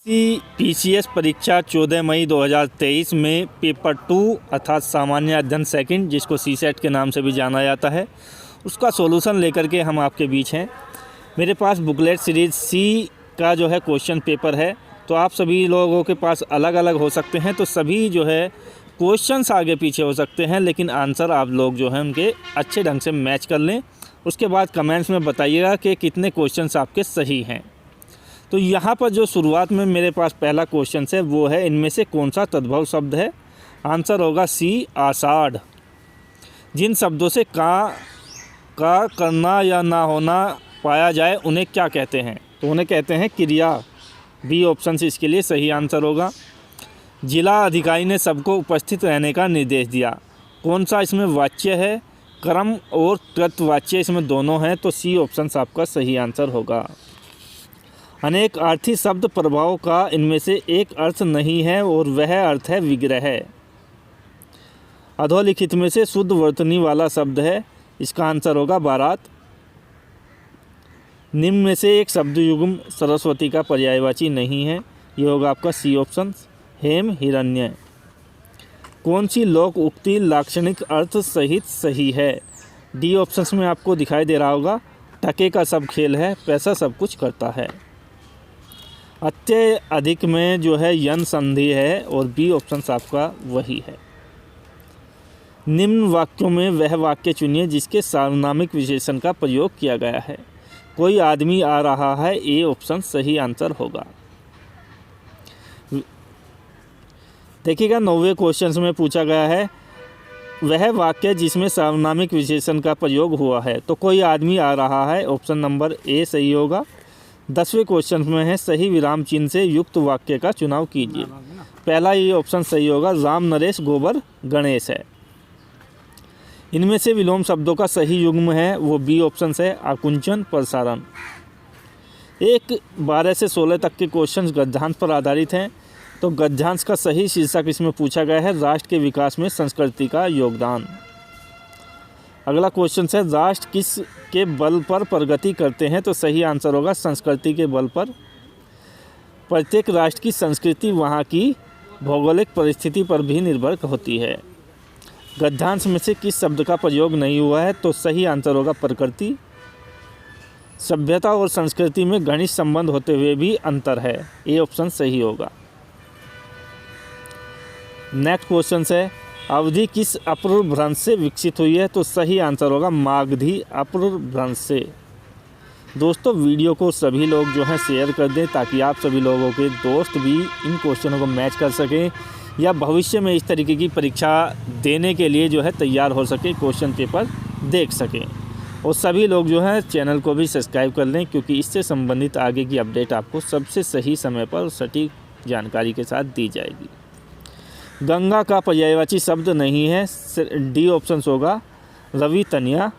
PCS परीक्षा 14 मई 2023 में paper 2 अर्थात सामान्य अध्ययन सेकंड, जिसको सीसेट के नाम से भी जाना जाता है, उसका सॉल्यूशन लेकर के हम आपके बीच हैं। मेरे पास बुकलेट सीरीज़ सी का जो है क्वेश्चन पेपर है। तो आप सभी लोगों के पास अलग अलग हो सकते हैं, तो सभी जो है क्वेश्चंस आगे पीछे हो सकते हैं, लेकिन आंसर आप लोग जो है उनके अच्छे ढंग से मैच कर लें। उसके बाद कमेंट्स में बताइएगा कि कितने क्वेश्चंस आपके सही हैं। तो यहाँ पर जो शुरुआत में मेरे पास पहला क्वेश्चन है वो है, इनमें से कौन सा तद्भव शब्द है? आंसर होगा सी, आषाढ़। जिन शब्दों से का करना या ना होना पाया जाए उन्हें क्या कहते हैं? तो उन्हें कहते हैं क्रिया। बी ऑप्शन से इसके लिए सही आंसर होगा। जिला अधिकारी ने सबको उपस्थित रहने का निर्देश दिया। कौन सा इसमें वाच्य है? कर्म और कृतवाच्य इसमें दोनों हैं, तो सी ऑप्शन आपका सही आंसर होगा। अनेक अर्थी शब्द प्रभाव का इनमें से एक अर्थ नहीं है और वह अर्थ है विग्रह। अधोलिखित में से शुद्ध वर्तनी वाला शब्द है, इसका आंसर होगा बारात। निम्न में से एक शब्द युग्म सरस्वती का पर्यायवाची नहीं है, ये होगा आपका सी ऑप्शन, हेम हिरण्य। कौन सी लोक उक्ति लाक्षणिक अर्थ सहित सही है? डी ऑप्शन में आपको दिखाई दे रहा होगा, टके का सब खेल है, पैसा सब कुछ करता है। अत्य अधिक में जो है यन संधि है और बी ऑप्शन आपका वही है। निम्न वाक्यों में वह वाक्य चुनिए जिसके सार्वनामिक विशेषण का प्रयोग किया गया है। कोई आदमी आ रहा है, ए ऑप्शन सही आंसर होगा। देखिएगा 9वें क्वेश्चन में पूछा गया है वह वाक्य जिसमें सार्वनामिक विशेषण का प्रयोग हुआ है, तो कोई आदमी आ रहा है, ऑप्शन नंबर ए सही होगा। 10वें क्वेश्चन में है सही विराम चिन्ह से युक्त वाक्य का चुनाव कीजिए। पहला ये ऑप्शन सही होगा, राम नरेश गोबर गणेश है। इनमें से विलोम शब्दों का सही युग्म है वो बी ऑप्शन है, आकुंचन प्रसारण। 12 से 16 तक के क्वेश्चन गद्यांश पर आधारित हैं, तो गद्यांश का सही शीर्षक इसमें पूछा गया है, राष्ट्र के विकास में संस्कृति का योगदान। अगला क्वेश्चन है, राष्ट्र किस के बल पर प्रगति करते हैं? तो सही आंसर होगा संस्कृति के बल पर। प्रत्येक राष्ट्र की संस्कृति वहाँ की भौगोलिक परिस्थिति पर भी निर्भर होती है। गद्यांश में से किस शब्द का प्रयोग नहीं हुआ है? तो सही आंसर होगा प्रकृति। सभ्यता और संस्कृति में घनिष्ठ संबंध होते हुए भी अंतर है, ए ऑप्शन सही होगा। नेक्स्ट क्वेश्चन है, अवधि किस अपभ्रंश से विकसित हुई है? तो सही आंसर होगा मागधी अपभ्रंश से। दोस्तों वीडियो को सभी लोग जो है शेयर कर दें ताकि आप सभी लोगों के दोस्त भी इन क्वेश्चनों को मैच कर सकें या भविष्य में इस तरीके की परीक्षा देने के लिए जो है तैयार हो सके, क्वेश्चन पेपर देख सकें। और सभी लोग जो है चैनल को भी सब्सक्राइब कर लें, क्योंकि इससे संबंधित आगे की अपडेट आपको सबसे सही समय पर सटीक जानकारी के साथ दी जाएगी। गंगा का पर्यायवाची शब्द नहीं है, डी ऑप्शन होगा रवि तनिया।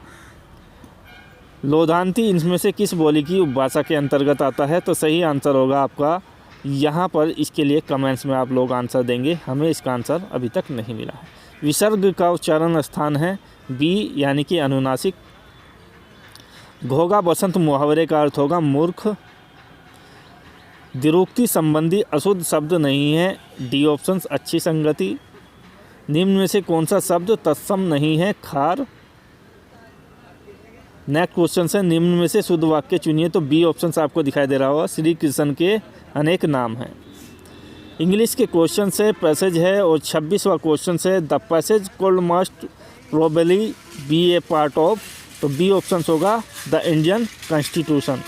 लोधांती इनमें से किस बोली की उपभाषा के अंतर्गत आता है? तो सही आंसर होगा आपका, यहाँ पर इसके लिए कमेंट्स में आप लोग आंसर देंगे, हमें इसका आंसर अभी तक नहीं मिला है। विसर्ग का उच्चारण स्थान है बी यानी कि अनुनासिक। घोगा बसंत मुहावरे का अर्थ होगा मूर्ख। द्विरूक्ति संबंधी अशुद्ध शब्द नहीं है, डी ऑप्शन अच्छी संगति। निम्न में से कौन सा शब्द तत्सम नहीं है? खार। नेक्स्ट क्वेश्चन है, निम्न में से शुद्ध वाक्य चुनिए, तो बी ऑप्शन आपको दिखाई दे रहा होगा, श्री कृष्ण के अनेक नाम हैं। इंग्लिश के क्वेश्चन से पैसेज है और 26वां क्वेश्चन है, the passage could must probably be a part of, तो बी ऑप्शन होगा the Indian constitution.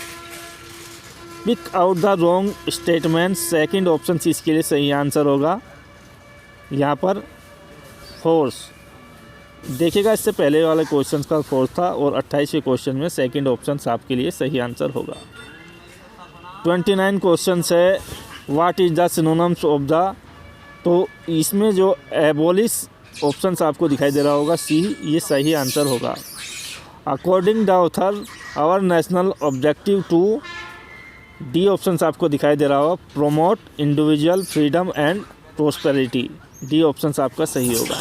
Pick out the wrong statement, second option इसके लिए सही आंसर होगा यहाँ पर फोर्स। देखिएगा इससे पहले वाले क्वेश्चन का फोर्स था और 28वें क्वेश्चन में सेकंड ऑप्शन आपके लिए सही आंसर होगा। 29 क्वेश्चन है, what is the synonyms of the, तो इसमें जो एबोलिश ऑप्शन आपको दिखाई दे रहा होगा सी, ये सही आंसर होगा। According the author our national objective to, D option आपको दिखाई दे रहा होगा promote individual freedom and prosperity, D option आपका सही होगा।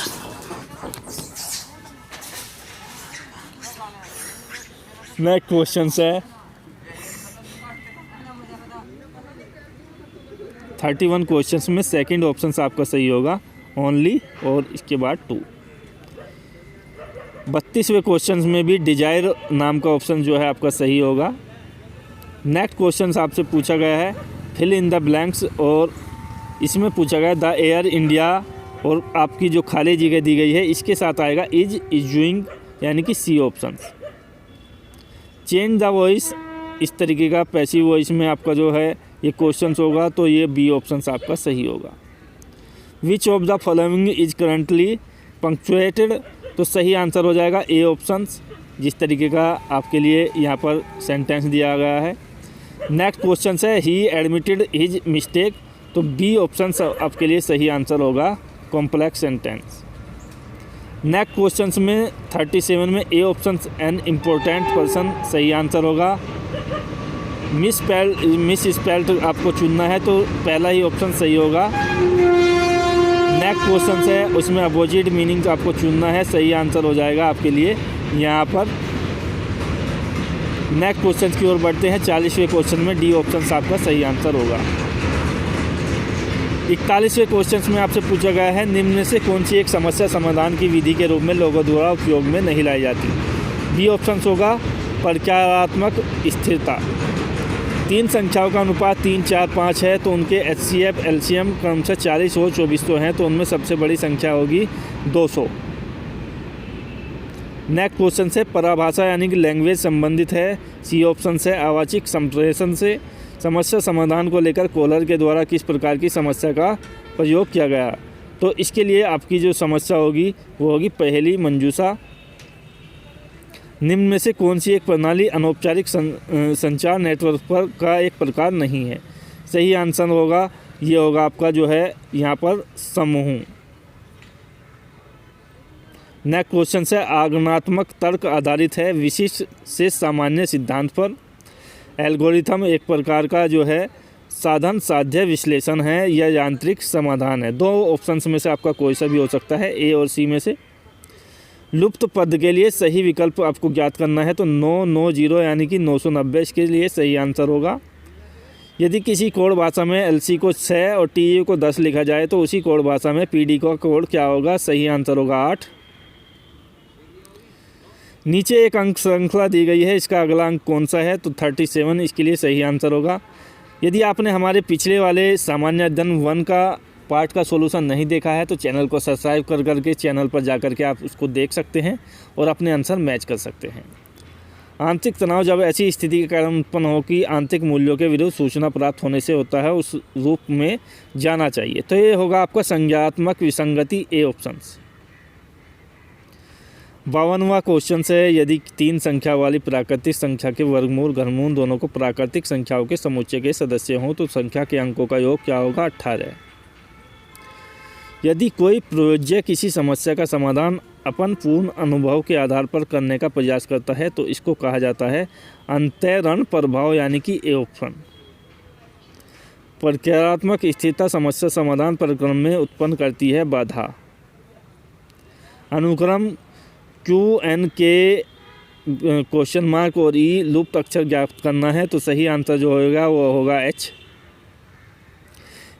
नेक्स्ट क्वेश्चन है, 31 क्वेश्चंस में सेकंड ऑप्शन आपका सही होगा ओनली, और इसके बाद 2। 32वें क्वेश्चन में भी डिजायर नाम का ऑप्शन जो है आपका सही होगा। नेक्स्ट क्वेश्चन आपसे पूछा गया है फिल इन द ब्लैंक्स, और इसमें पूछा गया द एयर इंडिया, और आपकी जो खाली जगह दी गई है इसके साथ आएगा इज इजूइंग, यानी कि C option. Change the voice, इस तरीके का पैसिव वॉइस में आपका जो है ये क्वेश्चन होगा, तो ये बी ऑप्शन आपका सही होगा। Which of the following is currently punctuated, तो सही आंसर हो जाएगा ए ऑप्शन, जिस तरीके का आपके लिए यहाँ पर सेंटेंस दिया गया है। नेक्स्ट क्वेश्चन है ही एडमिटेड हिज मिस्टेक, तो बी ऑप्शन आपके लिए सही आंसर होगा कॉम्प्लेक्स सेंटेंस। नेक्स्ट क्वेश्चन में 37 में A option an important person सही आंसर होगा। मिस स्पेल्ड आपको चुनना है तो पहला ही ऑप्शन सही होगा। नेक्स्ट क्वेश्चन है उसमें अपोजिट मीनिंग आपको चुनना है, सही आंसर हो जाएगा आपके लिए यहाँ पर। नेक्स्ट क्वेश्चन की ओर बढ़ते हैं। 40वें क्वेश्चन में डी ऑप्शन आपका सही आंसर होगा। 41वें क्वेश्चन में आपसे पूछा गया है निम्न में से कौन सी एक समस्या समाधान की विधि के रूप में लोगों द्वारा उपयोग में नहीं लाई जाती। बी ऑप्शन होगा प्रक्रियात्मक स्थिरता। 3 संख्याओं का अनुपात 3, 4, 5 है तो उनके HCF LCM क्रमशः 40 और 24 तो हैं, तो उनमें सबसे बड़ी संख्या होगी 200। नेक्स्ट क्वेश्चन से पराभाषा यानी कि लैंग्वेज संबंधित है। सी ऑप्शन से आवाचिक संप्रेषण से समस्या समाधान को लेकर कॉलर के द्वारा किस प्रकार की समस्या का प्रयोग किया गया, तो इसके लिए आपकी जो समस्या होगी वो होगी पहेली मंजूषा। निम्न में से कौन सी एक प्रणाली अनौपचारिक संचार नेटवर्क पर का एक प्रकार नहीं है। सही आंसर होगा ये होगा आपका जो है यहाँ पर समूह। नेक्स्ट क्वेश्चन से आगमनात्मक तर्क आधारित है विशिष्ट से सामान्य सिद्धांत पर। एल्गोरिथम एक प्रकार का जो है साधन साध्य विश्लेषण है या यांत्रिक समाधान है। 2 ऑप्शंस में से आपका कोई सा भी हो सकता है, ए और सी में से। लुप्त पद के लिए सही विकल्प आपको ज्ञात करना है तो 990 यानी कि 990 इसके लिए सही आंसर होगा। यदि किसी कोड भाषा में LC को 6 और TU को 10 लिखा जाए तो उसी कोड भाषा में PD का कोड क्या होगा, सही आंसर होगा 8। नीचे एक अंक श्रृंखला दी गई है, इसका अगला अंक कौन सा है, तो 37 इसके लिए सही आंसर होगा। यदि आपने हमारे पिछले वाले सामान्य अध्ययन 1 का पार्ट का सॉल्यूशन नहीं देखा है तो चैनल को सब्सक्राइब कर करके चैनल पर जा के आप उसको देख सकते हैं और अपने आंसर मैच कर सकते हैं। आंतरिक तनाव जब ऐसी स्थिति के कारण उत्पन्न हो कि आंतरिक मूल्यों के विरुद्ध सूचना प्राप्त होने से होता है, उस रूप में जाना चाहिए, तो ये होगा आपका संज्ञात्मक विसंगति, ए ऑप्शन। 52वां क्वेश्चन है यदि 3 संख्या वाली प्राकृतिक संख्या के वर्गमूल घनमूल दोनों को प्राकृतिक संख्याओं के समुच्चय के सदस्य हों तो संख्या के अंकों का योग क्या होगा, 18। यदि कोई प्रयोज्य किसी समस्या का समाधान अपन पूर्ण अनुभव के आधार पर करने का प्रयास करता है तो इसको कहा जाता है अंतःरण प्रभाव, यानी कि ए ऑप्शन। प्रक्रियात्मक स्थिरता समस्या समाधान प्रक्रम में उत्पन्न करती है बाधा। अनुक्रम QN के क्वेश्चन मार्क और ई लुप्त अक्षर ज्ञात करना है तो सही आंसर जो होगा वो होगा H।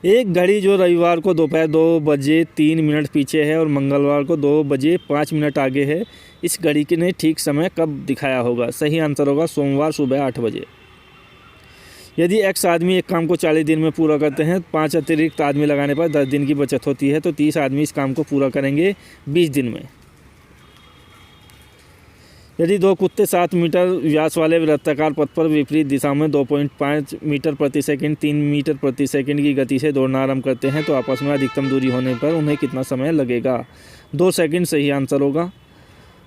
एक घड़ी जो रविवार को दोपहर 2 बजे 3 मिनट पीछे है और मंगलवार को 2 बजे 5 मिनट आगे है, इस घड़ी के ने ठीक समय कब दिखाया होगा, सही आंसर होगा सोमवार सुबह 8 बजे। यदि X आदमी एक काम को 40 दिन में पूरा करते हैं, 5 अतिरिक्त आदमी लगाने पर 10 दिन की बचत होती है, तो 30 आदमी इस काम को पूरा करेंगे 20 दिन में। यदि 2 कुत्ते 7 मीटर व्यास वाले वृत्ताकार पथ पर विपरीत दिशा में 2.5 मीटर प्रति सेकंड 3 मीटर प्रति सेकंड की गति से दौड़ना आरंभ करते हैं तो आपस में अधिकतम दूरी होने पर उन्हें कितना समय लगेगा, 2 सेकंड सही आंसर होगा।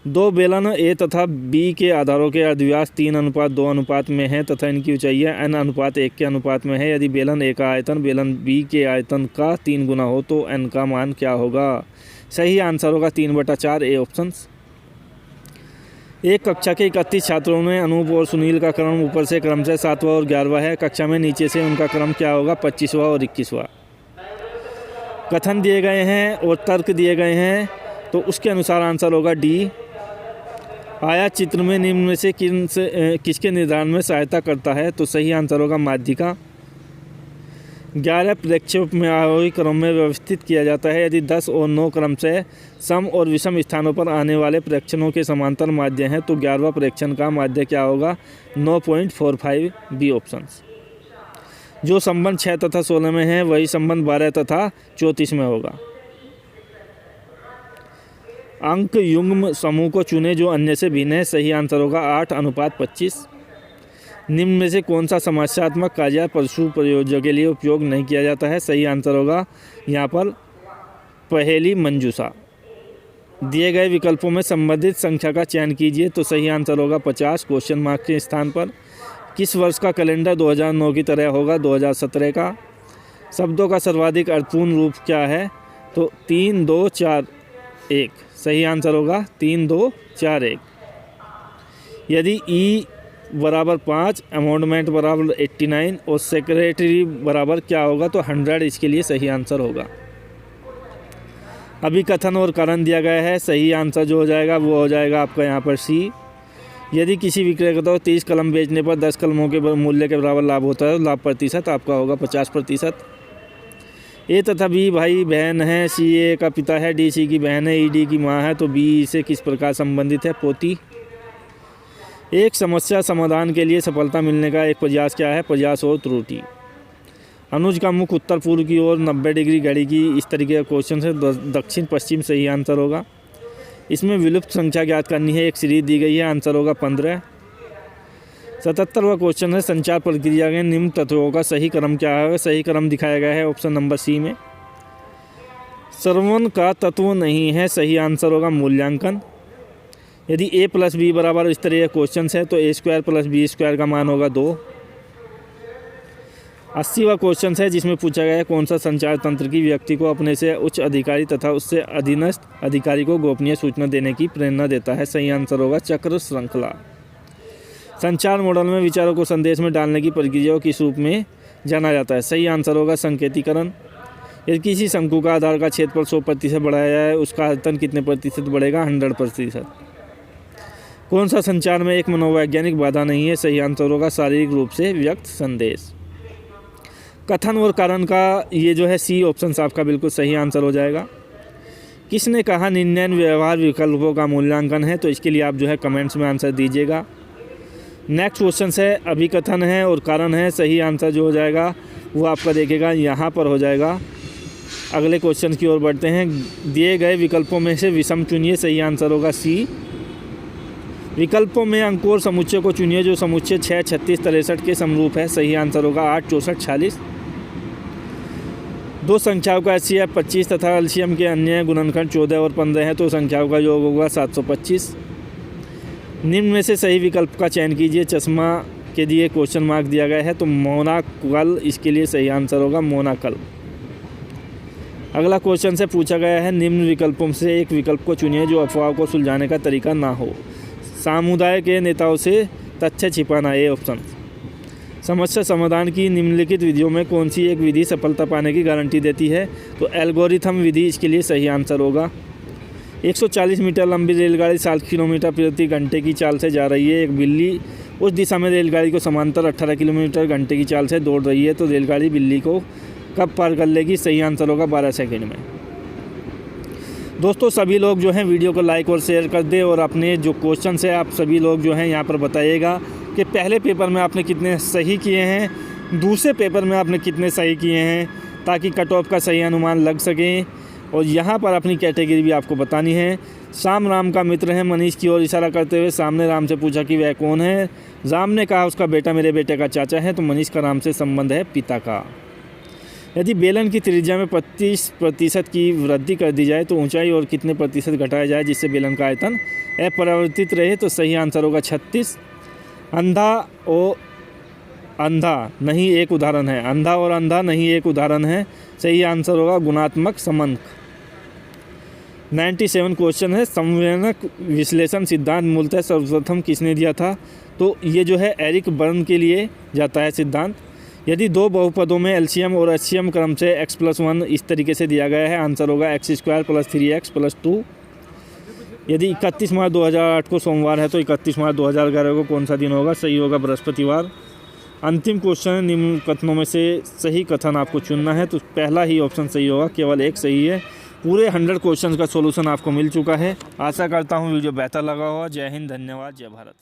2 बेलन A तथा B के आधारों के अर्धव्यास 3:2 अनुपात में है तथा इनकी ऊंचाइयाँ n/1 के अनुपात में है। यदि बेलन A का आयतन बेलन B के आयतन का 3 गुना हो तो n का मान क्या होगा, सही आंसर होगा 3/4, ए ऑप्शन। एक कक्षा के 31 छात्रों में अनूप और सुनील का क्रम ऊपर से क्रमशः 7वां और 11वां है, कक्षा में नीचे से उनका क्रम क्या होगा, 25वां और 21वां। कथन दिए गए हैं और तर्क दिए गए हैं तो उसके अनुसार आंसर होगा डी। आया चित्र में निम्न में से किसके निर्धारण में सहायता करता है, तो सही आंसर होगा माध्यिका। 11 प्रक्षेप में आरोही क्रम में व्यवस्थित किया जाता है। यदि 10 और 9 क्रम से सम और विषम स्थानों पर आने वाले प्रेक्षणों के समांतर माध्य हैं तो 11वां प्रेक्षण का माध्य क्या होगा? 9.45 बी ऑप्शन। जो संबंध 6 तथा 16 में है वही संबंध 12 तथा 34 में होगा। अंक युग्म समूह को चुने जो अन्य से भिन्न है। सही आंसर होगा 8:25। निम्न में से कौन सा समस्यात्मक कार्य पशु प्रयोज्य के लिए उपयोग नहीं किया जाता है? सही आंसर होगा यहाँ पर पहेली मंजूषा। दिए गए विकल्पों में संबंधित संख्या का चयन कीजिए तो सही आंसर होगा 50 क्वेश्चन मार्क के स्थान पर। किस वर्ष का कैलेंडर 2009 की तरह होगा? 2017 का। शब्दों का सर्वाधिक अर्थपूर्ण रूप क्या है? तो 3 2 4 1। सही आंसर होगा 3 2 4 1। यदि ई बराबर 5, अमोंडमेंट बराबर 89 और सेक्रेटरी बराबर क्या होगा? तो 100 इसके लिए सही आंसर होगा। अभी कथन और कारण दिया गया है। सही आंसर जो हो जाएगा वो हो जाएगा आपका यहाँ पर सी। यदि किसी विक्रेता को 30 कलम बेचने पर 10 कलमों के मूल्य के बराबर लाभ होता है तो लाभ प्रतिशत आपका होगा 50%। ए तथा बी भाई बहन है। सी ए का पिता है, डी सी की बहन है, ई डी की माँ है तो बी से किस प्रकार संबंधित है? पोती। एक समस्या समाधान के लिए सफलता मिलने का एक प्रयास क्या है? प्रयास और त्रुटि। अनुज का मुख उत्तर पूर्व की ओर 90 डिग्री घड़ी की इस तरीके का क्वेश्चन है। दक्षिण पश्चिम सही आंसर होगा। इसमें विलुप्त संख्या ज्ञात करनी है। एक सीरीज दी गई है, आंसर होगा 15। 77वां क्वेश्चन है संचार प्रक्रिया के निम्न तत्वों का सही क्रम क्या है? सही क्रम दिखाया गया है ऑप्शन नंबर सी में। श्रवण का तत्व नहीं है। सही आंसर होगा मूल्यांकन। यदि a + b बराबर इस तरह के क्वेश्चन है तो a² + b² का मान होगा 2। 80वां क्वेश्चन है जिसमें पूछा गया है कौन सा संचार तंत्र की व्यक्ति को अपने से उच्च अधिकारी तथा उससे अधीनस्थ अधिकारी को गोपनीय सूचना देने की प्रेरणा देता है? सही आंसर होगा चक्र श्रृंखला। संचार मॉडल में विचारों को संदेश में डालने की प्रक्रिया को किस रूप में जाना जाता है? सही आंसर होगा संकेतीकरण। यदि किसी शंकु का आधार का क्षेत्रफल 100% बढ़ाया जाए उसका आयतन कितने प्रतिशत बढ़ेगा? 100%। कौन सा संचार में एक मनोवैज्ञानिक बाधा नहीं है? सही आंसर होगा शारीरिक रूप से व्यक्त संदेश। कथन और कारण का ये जो है सी ऑप्शन आपका बिल्कुल सही आंसर हो जाएगा। किसने कहा 99 व्यवहार विकल्पों का मूल्यांकन है? तो इसके लिए आप जो है कमेंट्स में आंसर दीजिएगा। नेक्स्ट क्वेश्चन है अभिकथन है और कारण है। सही आंसर जो हो जाएगा वो आपका देखिएगा यहाँ पर हो जाएगा। अगले क्वेश्चन की ओर बढ़ते हैं। दिए गए विकल्पों में से विषम चुनिए। सही आंसर होगा सी। विकल्पों में अंकोर समुच्चय को चुनिए जो समुच्चय 6, 36, 63 के समरूप है। सही आंसर होगा 8, 64, 46। दो संख्याओं का HCF 25 तथा एलसीएम के अन्य गुणनखंड 14 और 15 है तो संख्याओं का योग होगा 725। निम्न में से सही विकल्प का चयन कीजिए। चश्मा के दिए क्वेश्चन मार्क दिया गया है तो मोनाकल इसके लिए सही आंसर होगा मोनाकल। अगला क्वेश्चन से पूछा गया है निम्न विकल्पों से एक विकल्प को चुनिए जो अफवाह को सुलझाने का तरीका ना हो। समुदाय के नेताओं से तथ्य छिपाना ए ऑप्शन। समस्या समाधान की निम्नलिखित विधियों में कौन सी एक विधि सफलता पाने की गारंटी देती है? तो एल्गोरिथम विधि इसके लिए सही आंसर होगा। 140 मीटर लंबी रेलगाड़ी 7 किलोमीटर प्रति घंटे की चाल से जा रही है। एक बिल्ली उस दिशा में रेलगाड़ी को समांतर 18 किलोमीटर घंटे की चाल से दौड़ रही है तो रेलगाड़ी बिल्ली को कब पार कर लेगी? सही आंसर होगा 12 सेकंड में। दोस्तों सभी लोग जो हैं वीडियो को लाइक और शेयर कर दें और अपने जो क्वेश्चन है आप सभी लोग जो हैं यहाँ पर बताइएगा कि पहले पेपर में आपने कितने सही किए हैं, दूसरे पेपर में आपने कितने सही किए हैं, ताकि कट ऑफ का सही अनुमान लग सके। और यहाँ पर अपनी कैटेगरी भी आपको बतानी है। शाम राम का मित्र है। मनीष की ओर इशारा करते हुए सामने राम से पूछा कि वह कौन है। राम ने कहा उसका बेटा मेरे बेटे का चाचा है तो मनीष का राम से संबंध है पिता का। यदि बेलन की त्रिज्या में 25% की वृद्धि कर दी जाए तो ऊंचाई और कितने प्रतिशत घटाया जाए जिससे बेलन का आयतन अपरिवर्तित रहे? तो सही आंसर होगा 36। अंधा और अंधा नहीं एक उदाहरण है। अंधा और अंधा नहीं एक उदाहरण है। सही आंसर होगा गुणात्मक समंक। 97 क्वेश्चन है संवेदनक विश्लेषण सिद्धांत मूलतः सर्वप्रथम किसने दिया था? तो ये जो है एरिक बर्न के लिए जाता है सिद्धांत। यदि दो बहुपदों में एलसीएम और एचसीएम क्रम से x+1 इस तरीके से दिया गया है, आंसर होगा x² + 3x + 2। यदि 31 मार्च 2008 को सोमवार है तो 31 मार्च 2011 को कौन सा दिन होगा? सही होगा बृहस्पतिवार। अंतिम क्वेश्चन है, निम्न कथनों में से सही कथन आपको चुनना है, तो पहला ही ऑप्शन सही होगा, केवल एक सही है। पूरे 100 क्वेश्चंस का सॉल्यूशन आपको मिल चुका है। आशा करता हूँ वीडियो बेहतर लगा होगा। जय हिंद, धन्यवाद, जय भारत।